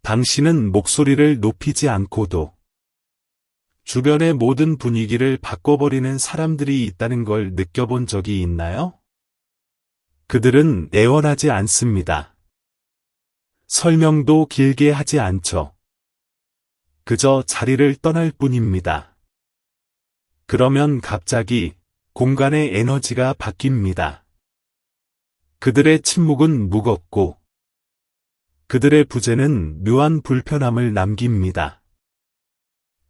당신은 목소리를 높이지 않고도 주변의 모든 분위기를 바꿔버리는 사람들이 있다는 걸 느껴본 적이 있나요? 그들은 애원하지 않습니다. 설명도 길게 하지 않죠. 그저 자리를 떠날 뿐입니다. 그러면 갑자기 공간의 에너지가 바뀝니다. 그들의 침묵은 무겁고 그들의 부재는 묘한 불편함을 남깁니다.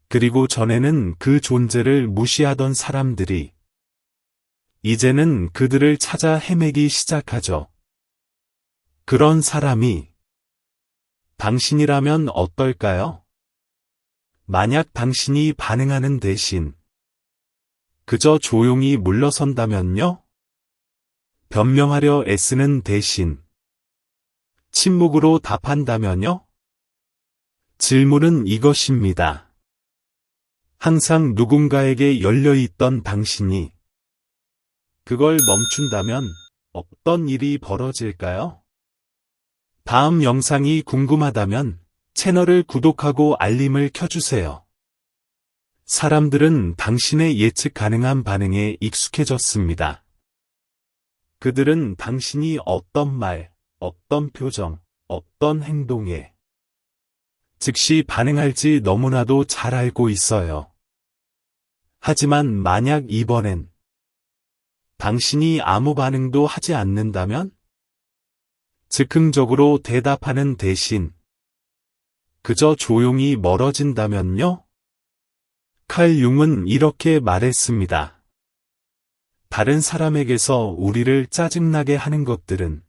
그리고 전에는 그 존재를 무시하던 사람들이 이제는 그들을 찾아 헤매기 시작하죠. 그런 사람이 당신이라면 어떨까요? 만약 당신이 반응하는 대신 그저 조용히 물러선다면요? 변명하려 애쓰는 대신 침묵으로 답한다면요? 질문은 이것입니다. 항상 누군가에게 열려있던 당신이 그걸 멈춘다면 어떤 일이 벌어질까요? 다음 영상이 궁금하다면 채널을 구독하고 알림을 켜주세요. 사람들은 당신의 예측 가능한 반응에 익숙해졌습니다. 그들은 당신이 어떤 말, 어떤 표정, 어떤 행동에 즉시 반응할지 너무나도 잘 알고 있어요. 하지만 만약 이번엔 당신이 아무 반응도 하지 않는다면? 즉흥적으로 대답하는 대신 그저 조용히 멀어진다면요? 칼 융은 이렇게 말했습니다. 다른 사람에게서 우리를 짜증나게 하는 것들은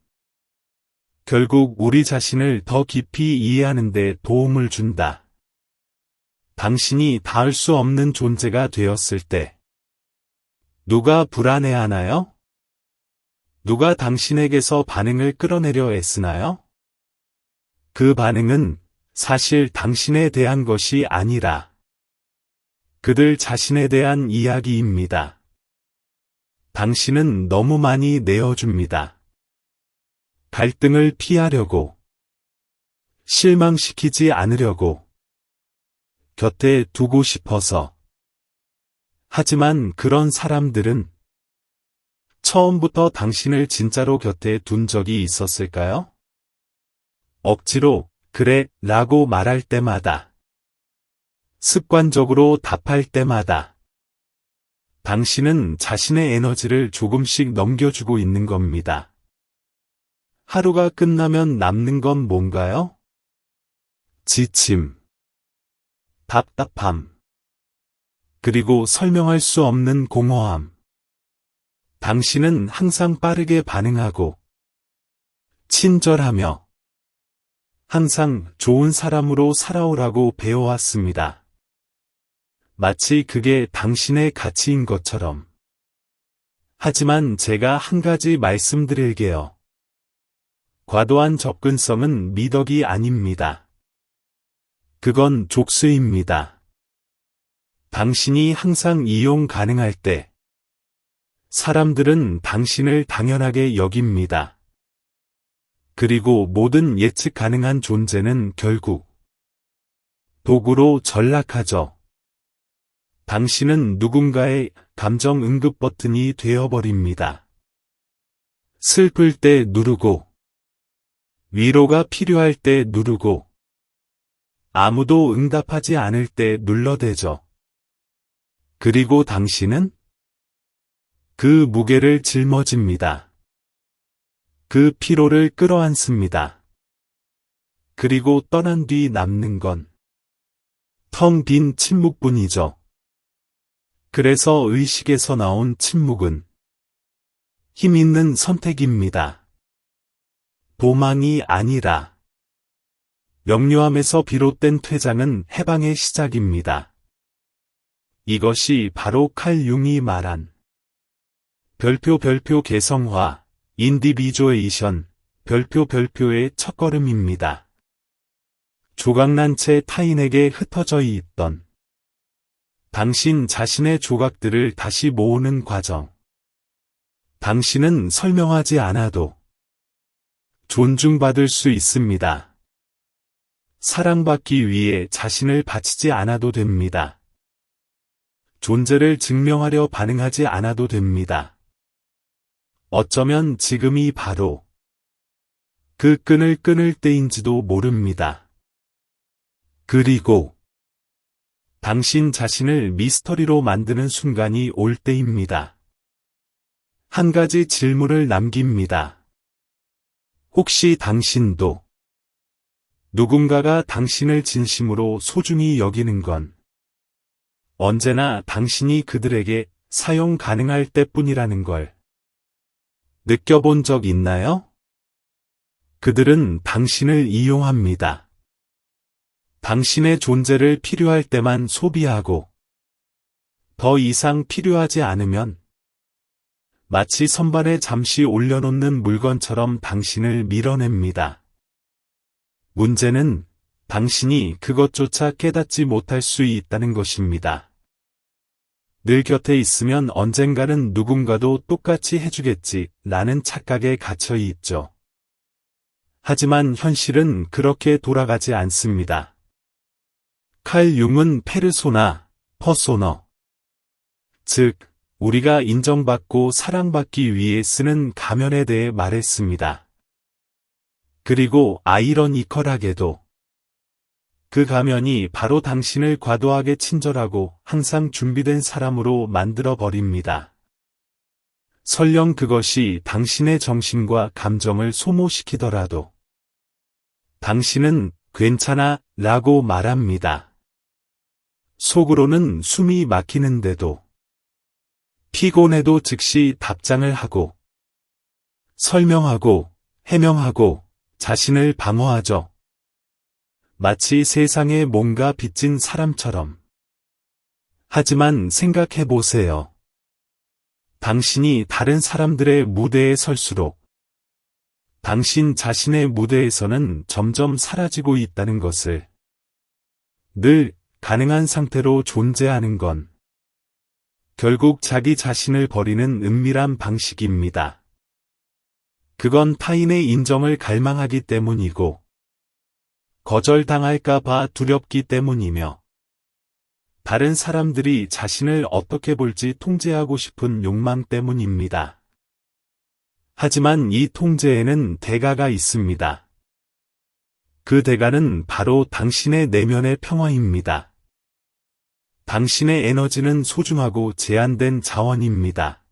결국 우리 자신을 더 깊이 이해하는 데 도움을 준다. 당신이 닿을 수 없는 존재가 되었을 때 누가 불안해하나요? 누가 당신에게서 반응을 끌어내려 애쓰나요? 그 반응은 사실 당신에 대한 것이 아니라 그들 자신에 대한 이야기입니다. 당신은 너무 많이 내어줍니다. 갈등을 피하려고, 실망시키지 않으려고, 곁에 두고 싶어서. 하지만 그런 사람들은 처음부터 당신을 진짜로 곁에 둔 적이 있었을까요? 억지로 그래 라고 말할 때마다, 습관적으로 답할 때마다 당신은 자신의 에너지를 조금씩 넘겨주고 있는 겁니다. 하루가 끝나면 남는 건 뭔가요? 지침, 답답함, 그리고 설명할 수 없는 공허함. 당신은 항상 빠르게 반응하고 친절하며 항상 좋은 사람으로 살아오라고 배워왔습니다. 마치 그게 당신의 가치인 것처럼. 하지만 제가 한 가지 말씀드릴게요. 과도한 접근성은 미덕이 아닙니다. 그건 족쇄입니다. 당신이 항상 이용 가능할 때 사람들은 당신을 당연하게 여깁니다. 그리고 모든 예측 가능한 존재는 결국 도구로 전락하죠. 당신은 누군가의 감정 응급 버튼이 되어버립니다. 슬플 때 누르고, 위로가 필요할 때 누르고, 아무도 응답하지 않을 때 눌러대죠. 그리고 당신은 그 무게를 짊어집니다. 그 피로를 끌어안습니다. 그리고 떠난 뒤 남는 건 텅 빈 침묵뿐이죠. 그래서 의식에서 나온 침묵은 힘 있는 선택입니다. 도망이 아니라 명료함에서 비롯된 퇴장은 해방의 시작입니다. 이것이 바로 칼 융이 말한 별표 개성화, 인디비주에이션, 별표의 첫걸음입니다. 조각난 채 타인에게 흩어져 있던 당신 자신의 조각들을 다시 모으는 과정. 당신은 설명하지 않아도 존중받을 수 있습니다. 사랑받기 위해 자신을 바치지 않아도 됩니다. 존재를 증명하려 반응하지 않아도 됩니다. 어쩌면 지금이 바로 그 끈을 끊을 때인지도 모릅니다. 그리고 당신 자신을 미스터리로 만드는 순간이 올 때입니다. 한 가지 질문을 남깁니다. 혹시 당신도 누군가가 당신을 진심으로 소중히 여기는 건 언제나 당신이 그들에게 사용 가능할 때뿐이라는 걸 느껴본 적 있나요? 그들은 당신을 이용합니다. 당신의 존재를 필요할 때만 소비하고 더 이상 필요하지 않으면 마치 선반에 잠시 올려놓는 물건처럼 당신을 밀어냅니다. 문제는 당신이 그것조차 깨닫지 못할 수 있다는 것입니다. 늘 곁에 있으면 언젠가는 누군가도 똑같이 해주겠지 라는 착각에 갇혀 있죠. 하지만 현실은 그렇게 돌아가지 않습니다. 칼 융은 페르소나, 퍼소너, 즉 우리가 인정받고 사랑받기 위해 쓰는 가면에 대해 말했습니다. 그리고 아이러니컬하게도 그 가면이 바로 당신을 과도하게 친절하고 항상 준비된 사람으로 만들어 버립니다. 설령 그것이 당신의 정신과 감정을 소모시키더라도 당신은 괜찮아 라고 말합니다. 속으로는 숨이 막히는데도 피곤해도 즉시 답장을 하고 설명하고 해명하고 자신을 방어하죠. 마치 세상에 뭔가 빚진 사람처럼. 하지만 생각해 보세요. 당신이 다른 사람들의 무대에 설수록 당신 자신의 무대에서는 점점 사라지고 있다는 것을 늘 가능한 상태로 존재하는 건 결국 자기 자신을 버리는 은밀한 방식입니다. 그건 타인의 인정을 갈망하기 때문이고 거절당할까 봐 두렵기 때문이며 다른 사람들이 자신을 어떻게 볼지 통제하고 싶은 욕망 때문입니다. 하지만 이 통제에는 대가가 있습니다. 그 대가는 바로 당신의 내면의 평화입니다. 당신의 에너지는 소중하고 제한된 자원입니다.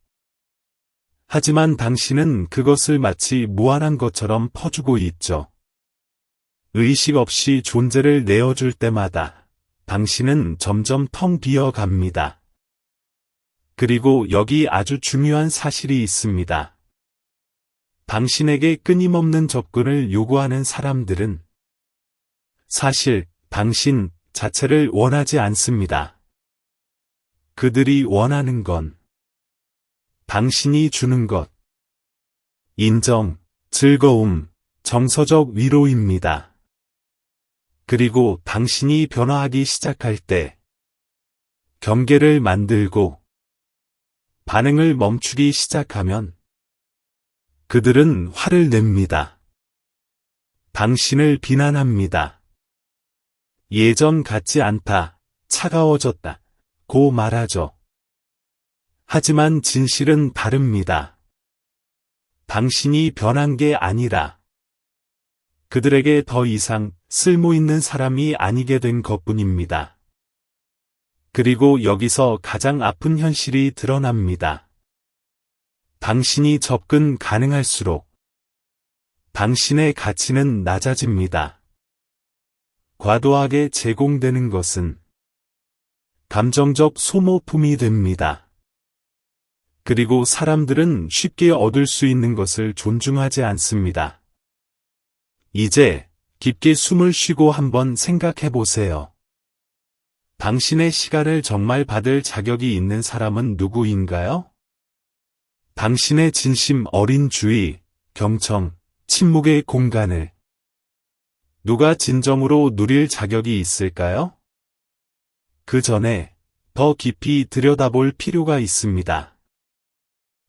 하지만 당신은 그것을 마치 무한한 것처럼 퍼주고 있죠. 의식 없이 존재를 내어줄 때마다 당신은 점점 텅 비어 갑니다. 그리고 여기 아주 중요한 사실이 있습니다. 당신에게 끊임없는 접근을 요구하는 사람들은 사실 당신 자체를 원하지 않습니다. 그들이 원하는 건 당신이 주는 것, 인정, 즐거움, 정서적 위로입니다. 그리고 당신이 변화하기 시작할 때 경계를 만들고 반응을 멈추기 시작하면 그들은 화를 냅니다. 당신을 비난합니다. 예전 같지 않다, 차가워졌다, 고 말하죠. 하지만 진실은 다릅니다. 당신이 변한 게 아니라 그들에게 더 이상 쓸모있는 사람이 아니게 된 것뿐입니다. 그리고 여기서 가장 아픈 현실이 드러납니다. 당신이 접근 가능할수록 당신의 가치는 낮아집니다. 과도하게 제공되는 것은 감정적 소모품이 됩니다. 그리고 사람들은 쉽게 얻을 수 있는 것을 존중하지 않습니다. 이제 깊게 숨을 쉬고 한번 생각해 보세요. 당신의 시간을 정말 받을 자격이 있는 사람은 누구인가요? 당신의 진심 어린 주의, 경청, 침묵의 공간을 누가 진정으로 누릴 자격이 있을까요? 그 전에 더 깊이 들여다볼 필요가 있습니다.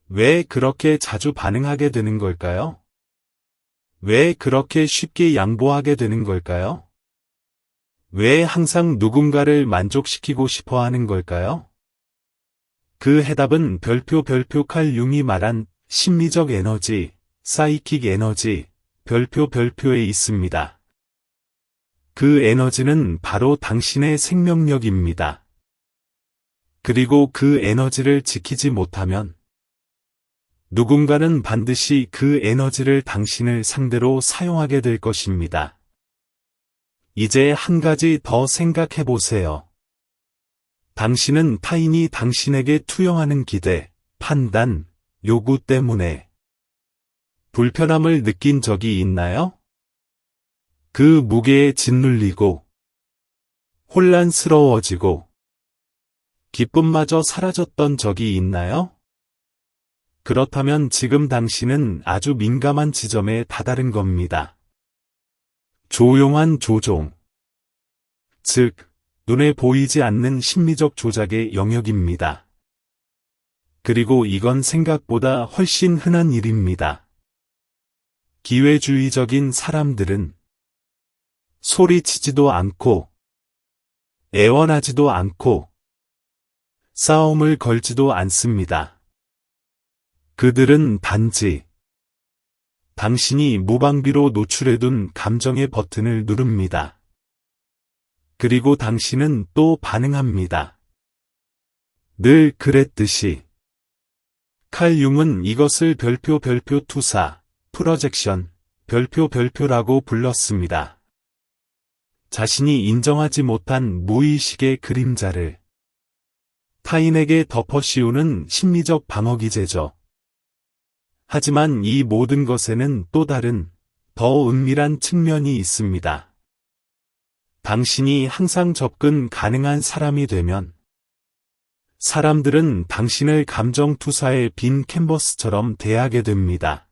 왜 그렇게 자주 반응하게 되는 걸까요? 왜 그렇게 쉽게 양보하게 되는 걸까요? 왜 항상 누군가를 만족시키고 싶어 하는 걸까요? 그 해답은 별표 칼 융이 말한 심리적 에너지, 사이킥 에너지, 별표에 있습니다. 그 에너지는 바로 당신의 생명력입니다. 그리고 그 에너지를 지키지 못하면 누군가는 반드시 그 에너지를 당신을 상대로 사용하게 될 것입니다. 이제 한 가지 더 생각해 보세요. 당신은 타인이 당신에게 투영하는 기대, 판단, 요구 때문에 불편함을 느낀 적이 있나요? 그 무게에 짓눌리고 혼란스러워지고 기쁨마저 사라졌던 적이 있나요? 그렇다면 지금 당신은 아주 민감한 지점에 다다른 겁니다. 조용한 조종. 즉, 눈에 보이지 않는 심리적 조작의 영역입니다. 그리고 이건 생각보다 훨씬 흔한 일입니다. 기회주의적인 사람들은 소리치지도 않고, 애원하지도 않고, 싸움을 걸지도 않습니다. 그들은 단지 당신이 무방비로 노출해둔 감정의 버튼을 누릅니다. 그리고 당신은 또 반응합니다. 늘 그랬듯이. 칼 융은 이것을 별표 투사, 프로젝션, 별표라고 불렀습니다. 자신이 인정하지 못한 무의식의 그림자를 타인에게 덮어씌우는 심리적 방어기제죠. 하지만 이 모든 것에는 또 다른, 더 은밀한 측면이 있습니다. 당신이 항상 접근 가능한 사람이 되면 사람들은 당신을 감정투사의 빈 캔버스처럼 대하게 됩니다.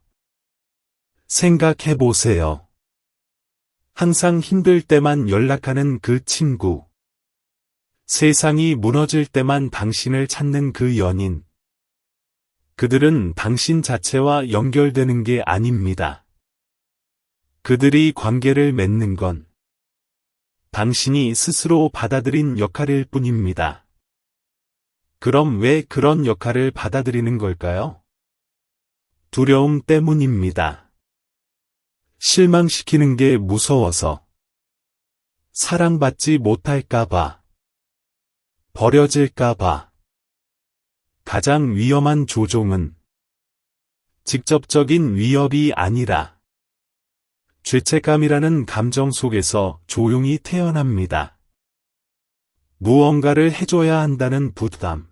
생각해 보세요. 항상 힘들 때만 연락하는 그 친구. 세상이 무너질 때만 당신을 찾는 그 연인. 그들은 당신 자체와 연결되는 게 아닙니다. 그들이 관계를 맺는 건 당신이 스스로 받아들인 역할일 뿐입니다. 그럼 왜 그런 역할을 받아들이는 걸까요? 두려움 때문입니다. 실망시키는 게 무서워서, 사랑받지 못할까봐, 버려질까봐. 가장 위험한 조종은 직접적인 위협이 아니라 죄책감이라는 감정 속에서 조용히 태어납니다. 무언가를 해줘야 한다는 부담,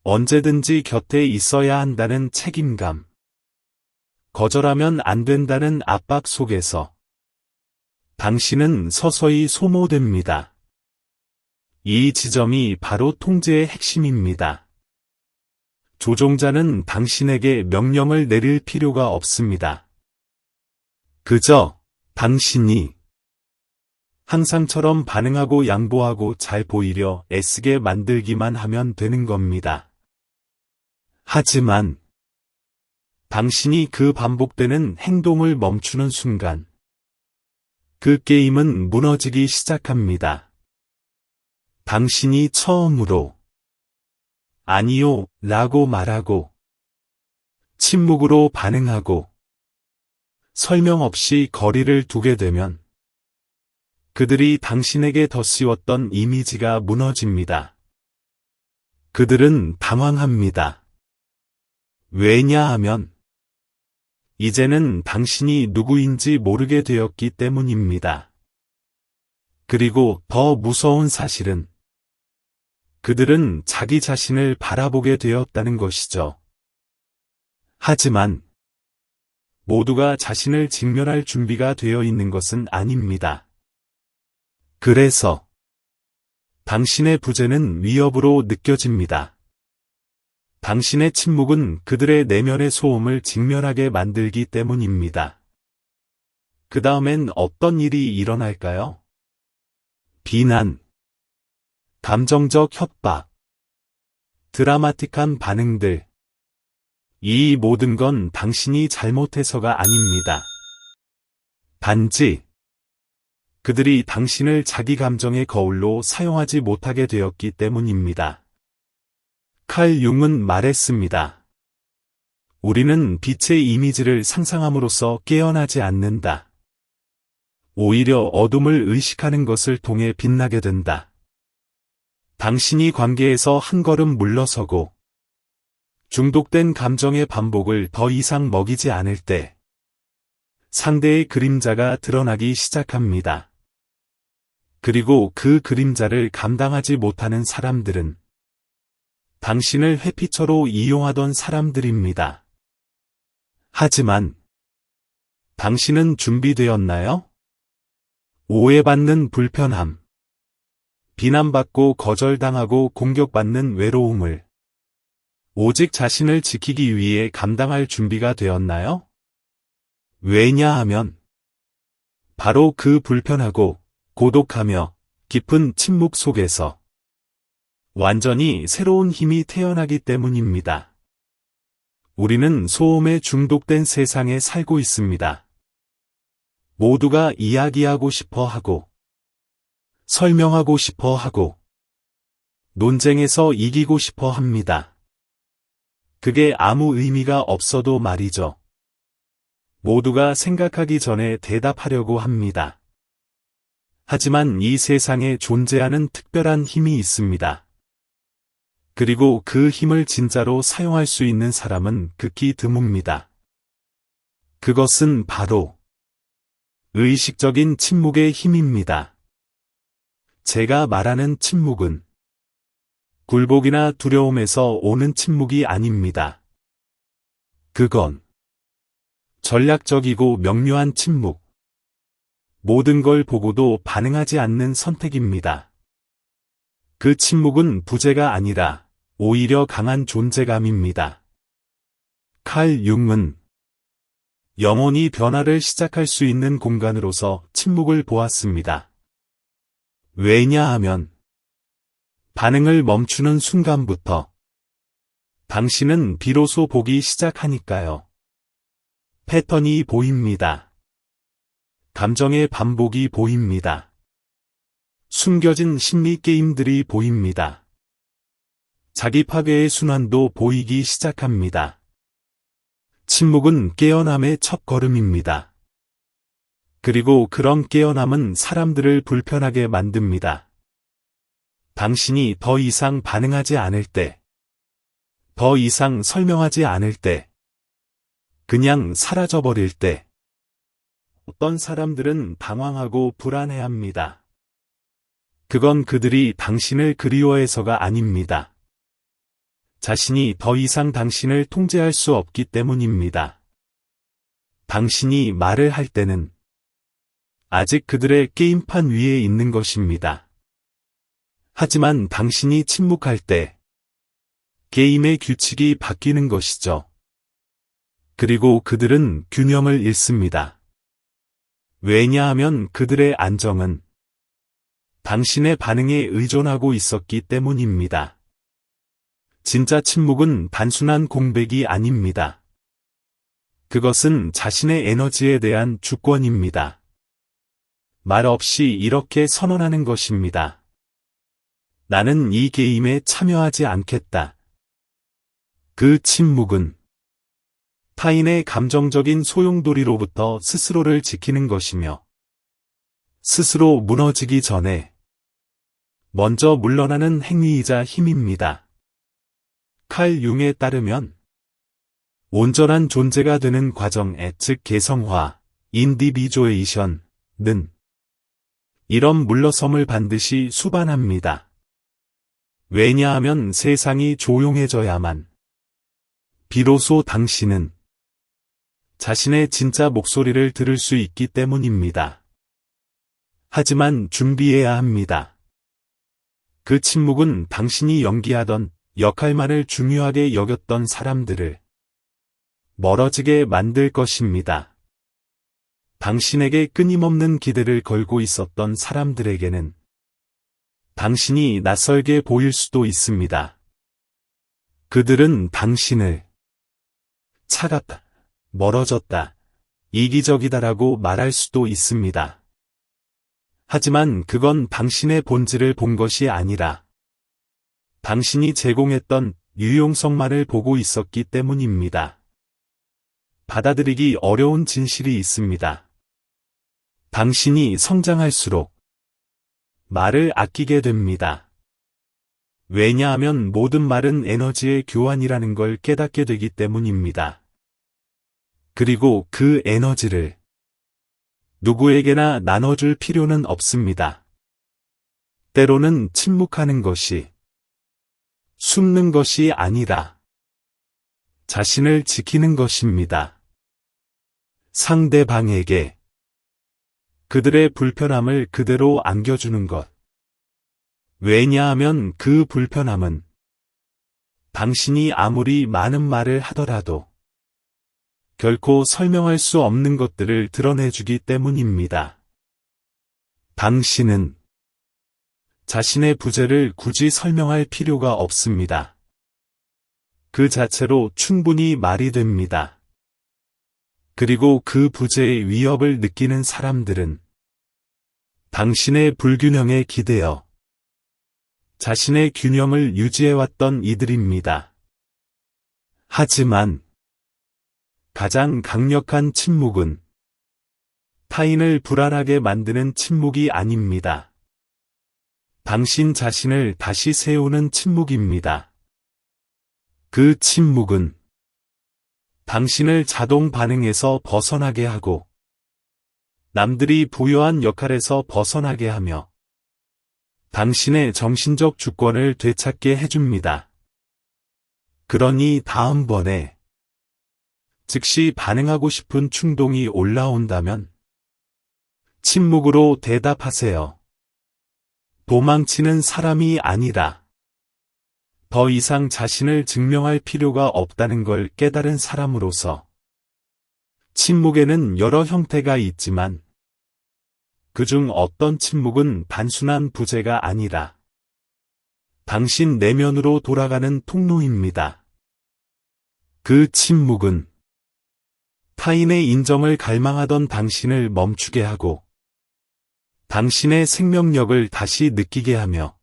언제든지 곁에 있어야 한다는 책임감, 거절하면 안 된다는 압박 속에서 당신은 서서히 소모됩니다. 이 지점이 바로 통제의 핵심입니다. 조종자는 당신에게 명령을 내릴 필요가 없습니다. 그저 당신이 항상처럼 반응하고 양보하고 잘 보이려 애쓰게 만들기만 하면 되는 겁니다. 하지만 당신이 그 반복되는 행동을 멈추는 순간 그 게임은 무너지기 시작합니다. 당신이 처음으로 아니요 라고 말하고 침묵으로 반응하고 설명 없이 거리를 두게 되면 그들이 당신에게 덧씌웠던 이미지가 무너집니다. 그들은 당황합니다. 왜냐하면 이제는 당신이 누구인지 모르게 되었기 때문입니다. 그리고 더 무서운 사실은 그들은 자기 자신을 바라보게 되었다는 것이죠. 하지만 모두가 자신을 직면할 준비가 되어 있는 것은 아닙니다. 그래서 당신의 부재는 위협으로 느껴집니다. 당신의 침묵은 그들의 내면의 소음을 직면하게 만들기 때문입니다. 그 다음엔 어떤 일이 일어날까요? 비난, 감정적 협박, 드라마틱한 반응들. 이 모든 건 당신이 잘못해서가 아닙니다. 단지 그들이 당신을 자기 감정의 거울로 사용하지 못하게 되었기 때문입니다. 칼 융은 말했습니다. 우리는 빛의 이미지를 상상함으로써 깨어나지 않는다. 오히려 어둠을 의식하는 것을 통해 빛나게 된다. 당신이 관계에서 한 걸음 물러서고 중독된 감정의 반복을 더 이상 먹이지 않을 때 상대의 그림자가 드러나기 시작합니다. 그리고 그 그림자를 감당하지 못하는 사람들은 당신을 회피처로 이용하던 사람들입니다. 하지만 당신은 준비되었나요? 오해받는 불편함, 비난받고 거절당하고 공격받는 외로움을 오직 자신을 지키기 위해 감당할 준비가 되었나요? 왜냐하면 바로 그 불편하고 고독하며 깊은 침묵 속에서 완전히 새로운 힘이 태어나기 때문입니다. 우리는 소음에 중독된 세상에 살고 있습니다. 모두가 이야기하고 싶어 하고, 설명하고 싶어 하고, 논쟁에서 이기고 싶어 합니다. 그게 아무 의미가 없어도 말이죠. 모두가 생각하기 전에 대답하려고 합니다. 하지만 이 세상에 존재하는 특별한 힘이 있습니다. 그리고 그 힘을 진짜로 사용할 수 있는 사람은 극히 드뭅니다. 그것은 바로 의식적인 침묵의 힘입니다. 제가 말하는 침묵은 굴복이나 두려움에서 오는 침묵이 아닙니다. 그건 전략적이고 명료한 침묵, 모든 걸 보고도 반응하지 않는 선택입니다. 그 침묵은 부재가 아니라 오히려 강한 존재감입니다. 칼 융은 영혼이 변화를 시작할 수 있는 공간으로서 침묵을 보았습니다. 왜냐하면 반응을 멈추는 순간부터 당신은 비로소 보기 시작하니까요. 패턴이 보입니다. 감정의 반복이 보입니다. 숨겨진 심리 게임들이 보입니다. 자기 파괴의 순환도 보이기 시작합니다. 침묵은 깨어남의 첫걸음입니다. 그리고 그런 깨어남은 사람들을 불편하게 만듭니다. 당신이 더 이상 반응하지 않을 때, 더 이상 설명하지 않을 때, 그냥 사라져버릴 때, 어떤 사람들은 당황하고 불안해합니다. 그건 그들이 당신을 그리워해서가 아닙니다. 자신이 더 이상 당신을 통제할 수 없기 때문입니다. 당신이 말을 할 때는 아직 그들의 게임판 위에 있는 것입니다. 하지만 당신이 침묵할 때 게임의 규칙이 바뀌는 것이죠. 그리고 그들은 균형을 잃습니다. 왜냐하면 그들의 안정은 당신의 반응에 의존하고 있었기 때문입니다. 진짜 침묵은 단순한 공백이 아닙니다. 그것은 자신의 에너지에 대한 주권입니다. 말 없이 이렇게 선언하는 것입니다. 나는 이 게임에 참여하지 않겠다. 그 침묵은 타인의 감정적인 소용돌이로부터 스스로를 지키는 것이며 스스로 무너지기 전에 먼저 물러나는 행위이자 힘입니다. 칼 융에 따르면 온전한 존재가 되는 과정의 즉 개성화, 인디비주에이션은 이런 물러섬을 반드시 수반합니다. 왜냐하면 세상이 조용해져야만 비로소 당신은 자신의 진짜 목소리를 들을 수 있기 때문입니다. 하지만 준비해야 합니다. 그 침묵은 당신이 연기하던 역할만을 중요하게 여겼던 사람들을 멀어지게 만들 것입니다. 당신에게 끊임없는 기대를 걸고 있었던 사람들에게는 당신이 낯설게 보일 수도 있습니다. 그들은 당신을 차갑다, 멀어졌다, 이기적이다라고 말할 수도 있습니다. 하지만 그건 당신의 본질을 본 것이 아니라 당신이 제공했던 유용성만을 보고 있었기 때문입니다. 받아들이기 어려운 진실이 있습니다. 당신이 성장할수록 말을 아끼게 됩니다. 왜냐하면 모든 말은 에너지의 교환이라는 걸 깨닫게 되기 때문입니다. 그리고 그 에너지를 누구에게나 나눠줄 필요는 없습니다. 때로는 침묵하는 것이 숨는 것이 아니라 자신을 지키는 것입니다. 상대방에게 그들의 불편함을 그대로 안겨주는 것. 왜냐하면 그 불편함은 당신이 아무리 많은 말을 하더라도 결코 설명할 수 없는 것들을 드러내주기 때문입니다. 당신은 자신의 부재를 굳이 설명할 필요가 없습니다. 그 자체로 충분히 말이 됩니다. 그리고 그 부재의 위협을 느끼는 사람들은 당신의 불균형에 기대어 자신의 균형을 유지해왔던 이들입니다. 하지만 가장 강력한 침묵은 타인을 불안하게 만드는 침묵이 아닙니다. 당신 자신을 다시 세우는 침묵입니다. 그 침묵은 당신을 자동 반응에서 벗어나게 하고 남들이 부여한 역할에서 벗어나게 하며 당신의 정신적 주권을 되찾게 해줍니다. 그러니 다음번에 즉시 반응하고 싶은 충동이 올라온다면 침묵으로 대답하세요. 도망치는 사람이 아니라 더 이상 자신을 증명할 필요가 없다는 걸 깨달은 사람으로서 침묵에는 여러 형태가 있지만 그중 어떤 침묵은 단순한 부재가 아니라 당신 내면으로 돌아가는 통로입니다. 그 침묵은 타인의 인정을 갈망하던 당신을 멈추게 하고 당신의 생명력을 다시 느끼게 하며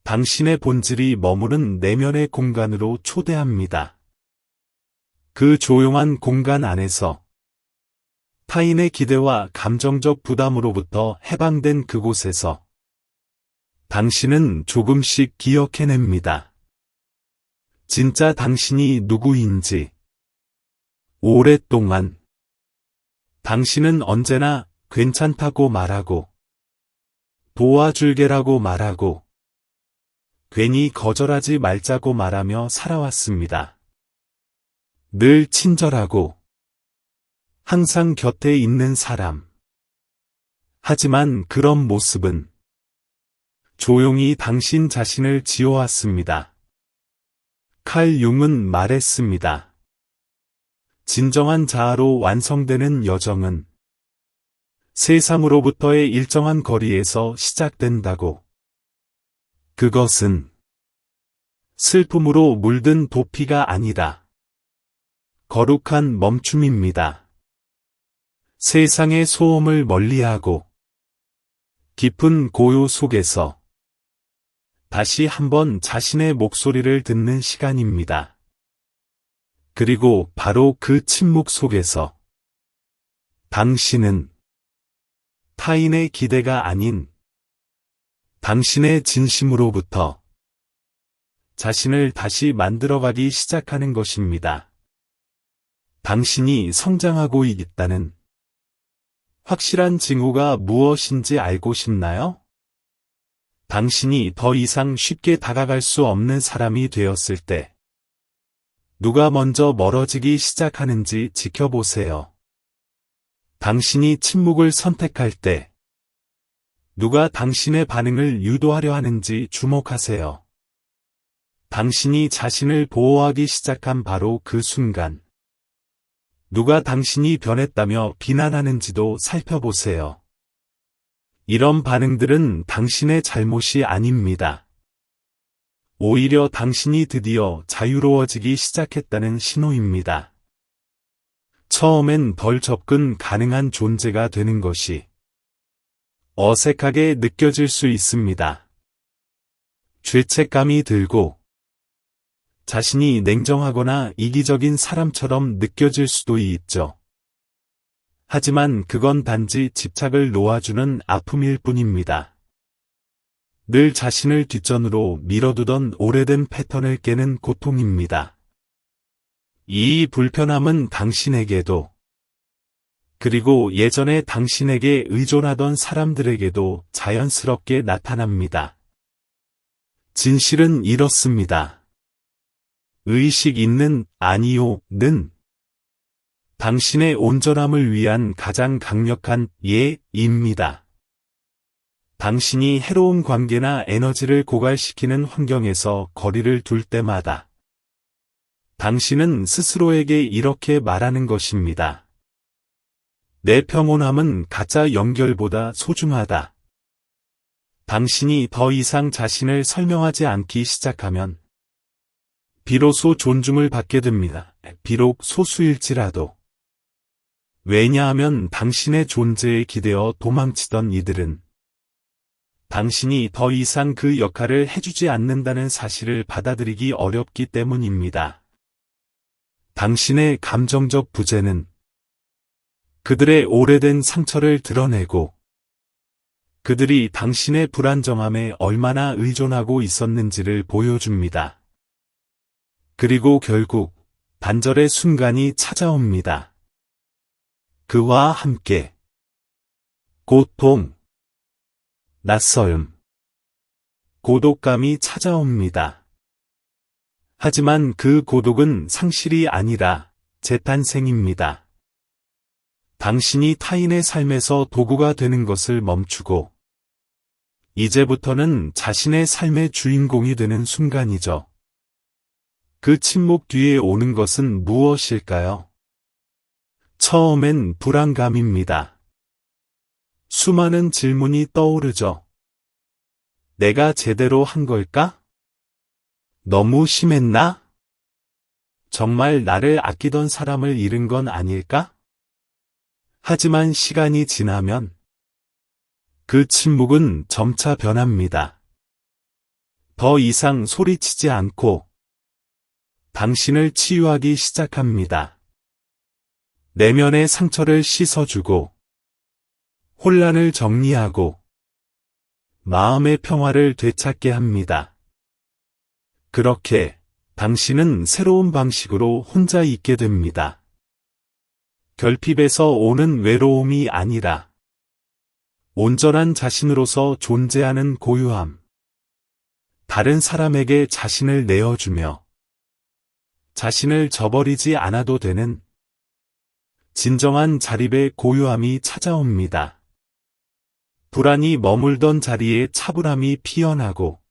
당신의 본질이 머무른 내면의 공간으로 초대합니다. 그 조용한 공간 안에서 타인의 기대와 감정적 부담으로부터 해방된 그곳에서 당신은 조금씩 기억해냅니다. 진짜 당신이 누구인지. 오랫동안 당신은 언제나 괜찮다고 말하고 도와줄게라고 말하고 괜히 거절하지 말자고 말하며 살아왔습니다. 늘 친절하고 항상 곁에 있는 사람. 하지만 그런 모습은 조용히 당신 자신을 지워왔습니다. 칼 융은 말했습니다. 진정한 자아로 완성되는 여정은 세상으로부터의 일정한 거리에서 시작된다고. 그것은 슬픔으로 물든 도피가 아니라 거룩한 멈춤입니다. 세상의 소음을 멀리하고 깊은 고요 속에서 다시 한번 자신의 목소리를 듣는 시간입니다. 그리고 바로 그 침묵 속에서 당신은 타인의 기대가 아닌 당신의 진심으로부터 자신을 다시 만들어가기 시작하는 것입니다. 당신이 성장하고 있다는 확실한 징후가 무엇인지 알고 싶나요? 당신이 더 이상 쉽게 다가갈 수 없는 사람이 되었을 때 누가 먼저 멀어지기 시작하는지 지켜보세요. 당신이 침묵을 선택할 때 누가 당신의 반응을 유도하려 하는지 주목하세요. 당신이 자신을 보호하기 시작한 바로 그 순간 누가 당신이 변했다며 비난하는지도 살펴보세요. 이런 반응들은 당신의 잘못이 아닙니다. 오히려 당신이 드디어 자유로워지기 시작했다는 신호입니다. 처음엔 덜 접근 가능한 존재가 되는 것이 어색하게 느껴질 수 있습니다. 죄책감이 들고 자신이 냉정하거나 이기적인 사람처럼 느껴질 수도 있죠. 하지만 그건 단지 집착을 놓아주는 아픔일 뿐입니다. 늘 자신을 뒷전으로 밀어두던 오래된 패턴을 깨는 고통입니다. 이 불편함은 당신에게도, 그리고 예전에 당신에게 의존하던 사람들에게도 자연스럽게 나타납니다. 진실은 이렇습니다. 의식 있는 아니요는 당신의 온전함을 위한 가장 강력한 예입니다. 당신이 해로운 관계나 에너지를 고갈시키는 환경에서 거리를 둘 때마다 당신은 스스로에게 이렇게 말하는 것입니다. 내 평온함은 가짜 연결보다 소중하다. 당신이 더 이상 자신을 설명하지 않기 시작하면 비로소 존중을 받게 됩니다. 비록 소수일지라도. 왜냐하면 당신의 존재에 기대어 도망치던 이들은 당신이 더 이상 그 역할을 해주지 않는다는 사실을 받아들이기 어렵기 때문입니다. 당신의 감정적 부재는 그들의 오래된 상처를 드러내고 그들이 당신의 불안정함에 얼마나 의존하고 있었는지를 보여줍니다. 그리고 결국 단절의 순간이 찾아옵니다. 그와 함께 고통, 낯설음, 고독감이 찾아옵니다. 하지만 그 고독은 상실이 아니라 재탄생입니다. 당신이 타인의 삶에서 도구가 되는 것을 멈추고 이제부터는 자신의 삶의 주인공이 되는 순간이죠. 그 침묵 뒤에 오는 것은 무엇일까요? 처음엔 불안감입니다. 수많은 질문이 떠오르죠. 내가 제대로 한 걸까? 너무 심했나? 정말 나를 아끼던 사람을 잃은 건 아닐까? 하지만 시간이 지나면 그 침묵은 점차 변합니다. 더 이상 소리치지 않고 당신을 치유하기 시작합니다. 내면의 상처를 씻어주고 혼란을 정리하고 마음의 평화를 되찾게 합니다. 그렇게 당신은 새로운 방식으로 혼자 있게 됩니다. 결핍에서 오는 외로움이 아니라 온전한 자신으로서 존재하는 고요함. 다른 사람에게 자신을 내어주며 자신을 저버리지 않아도 되는 진정한 자립의 고요함이 찾아옵니다. 불안이 머물던 자리에 차분함이 피어나고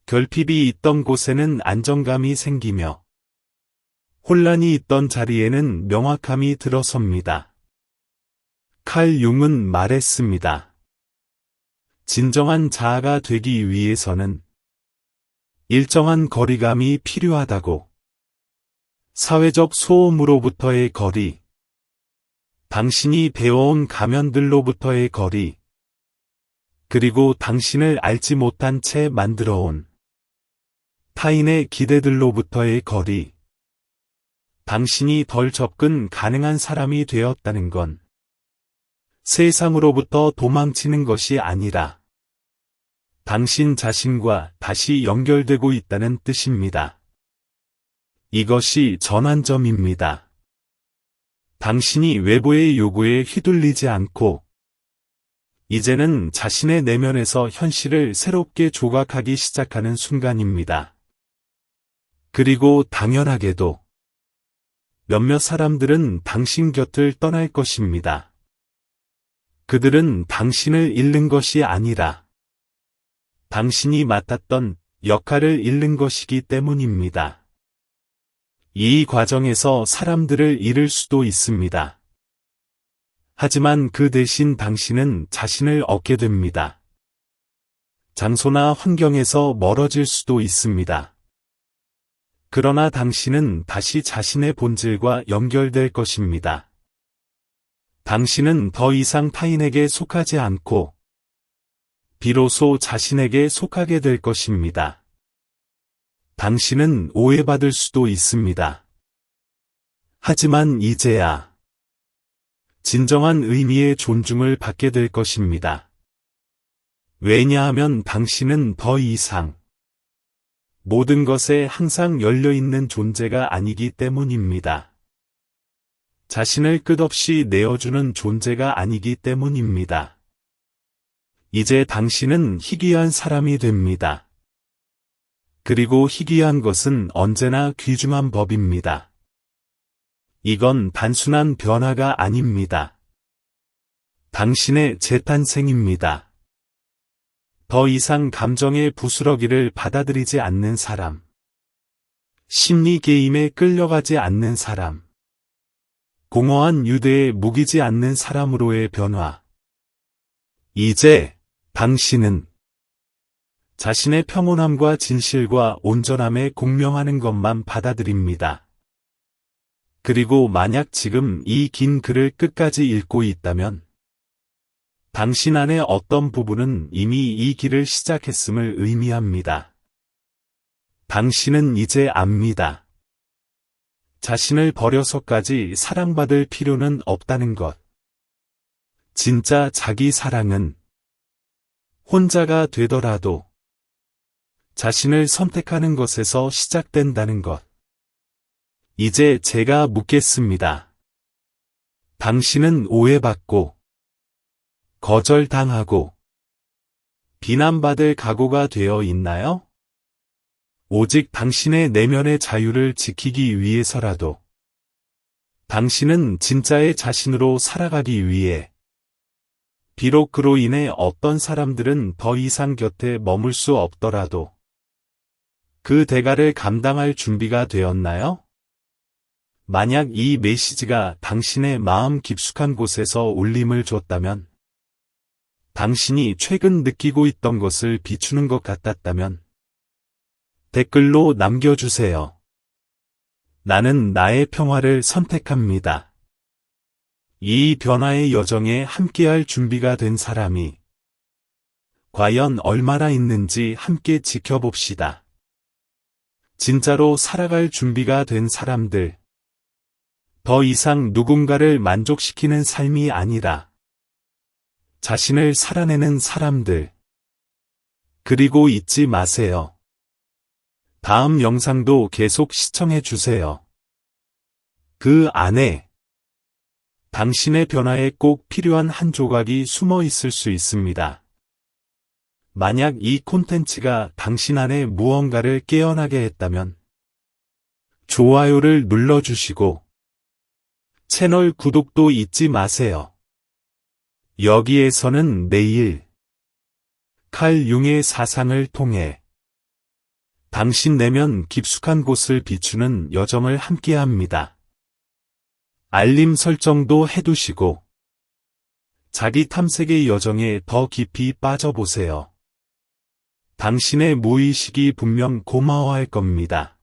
결핍이 있던 곳에는 안정감이 생기며 혼란이 있던 자리에는 명확함이 들어섭니다. 칼 융은 말했습니다. 진정한 자아가 되기 위해서는 일정한 거리감이 필요하다고. 사회적 소음으로부터의 거리, 당신이 배워온 가면들로부터의 거리, 그리고 당신을 알지 못한 채 만들어온 타인의 기대들로부터의 거리, 당신이 덜 접근 가능한 사람이 되었다는 건 세상으로부터 도망치는 것이 아니라 당신 자신과 다시 연결되고 있다는 뜻입니다. 이것이 전환점입니다. 당신이 외부의 요구에 휘둘리지 않고 이제는 자신의 내면에서 현실을 새롭게 조각하기 시작하는 순간입니다. 그리고 당연하게도 몇몇 사람들은 당신 곁을 떠날 것입니다. 그들은 당신을 잃는 것이 아니라 당신이 맡았던 역할을 잃는 것이기 때문입니다. 이 과정에서 사람들을 잃을 수도 있습니다. 하지만 그 대신 당신은 자신을 얻게 됩니다. 장소나 환경에서 멀어질 수도 있습니다. 그러나 당신은 다시 자신의 본질과 연결될 것입니다. 당신은 더 이상 타인에게 속하지 않고 비로소 자신에게 속하게 될 것입니다. 당신은 오해받을 수도 있습니다. 하지만 이제야 진정한 의미의 존중을 받게 될 것입니다. 왜냐하면 당신은 더 이상 모든 것에 항상 열려있는 존재가 아니기 때문입니다. 자신을 끝없이 내어주는 존재가 아니기 때문입니다. 이제 당신은 희귀한 사람이 됩니다. 그리고 희귀한 것은 언제나 귀중한 법입니다. 이건 단순한 변화가 아닙니다. 당신의 재탄생입니다. 더 이상 감정의 부스러기를 받아들이지 않는 사람. 심리 게임에 끌려가지 않는 사람. 공허한 유대에 묵이지 않는 사람으로의 변화. 이제 당신은 자신의 평온함과 진실과 온전함에 공명하는 것만 받아들입니다. 그리고 만약 지금 이 긴 글을 끝까지 읽고 있다면 당신 안의 어떤 부분은 이미 이 길을 시작했음을 의미합니다. 당신은 이제 압니다. 자신을 버려서까지 사랑받을 필요는 없다는 것. 진짜 자기 사랑은 혼자가 되더라도 자신을 선택하는 것에서 시작된다는 것. 이제 제가 묻겠습니다. 당신은 오해받고 거절당하고 비난받을 각오가 되어 있나요? 오직 당신의 내면의 자유를 지키기 위해서라도 당신은 진짜의 자신으로 살아가기 위해 비록 그로 인해 어떤 사람들은 더 이상 곁에 머물 수 없더라도 그 대가를 감당할 준비가 되었나요? 만약 이 메시지가 당신의 마음 깊숙한 곳에서 울림을 줬다면, 당신이 최근 느끼고 있던 것을 비추는 것 같았다면 댓글로 남겨주세요. 나는 나의 평화를 선택합니다. 이 변화의 여정에 함께할 준비가 된 사람이 과연 얼마나 있는지 함께 지켜봅시다. 진짜로 살아갈 준비가 된 사람들, 더 이상 누군가를 만족시키는 삶이 아니라 자신을 살아내는 사람들. 그리고 잊지 마세요. 다음 영상도 계속 시청해 주세요. 그 안에 당신의 변화에 꼭 필요한 한 조각이 숨어 있을 수 있습니다. 만약 이 콘텐츠가 당신 안에 무언가를 깨어나게 했다면 좋아요를 눌러주시고 채널 구독도 잊지 마세요. 여기에서는 내일 칼 융의 사상을 통해 당신 내면 깊숙한 곳을 비추는 여정을 함께합니다. 알림 설정도 해두시고 자기 탐색의 여정에 더 깊이 빠져보세요. 당신의 무의식이 분명 고마워할 겁니다.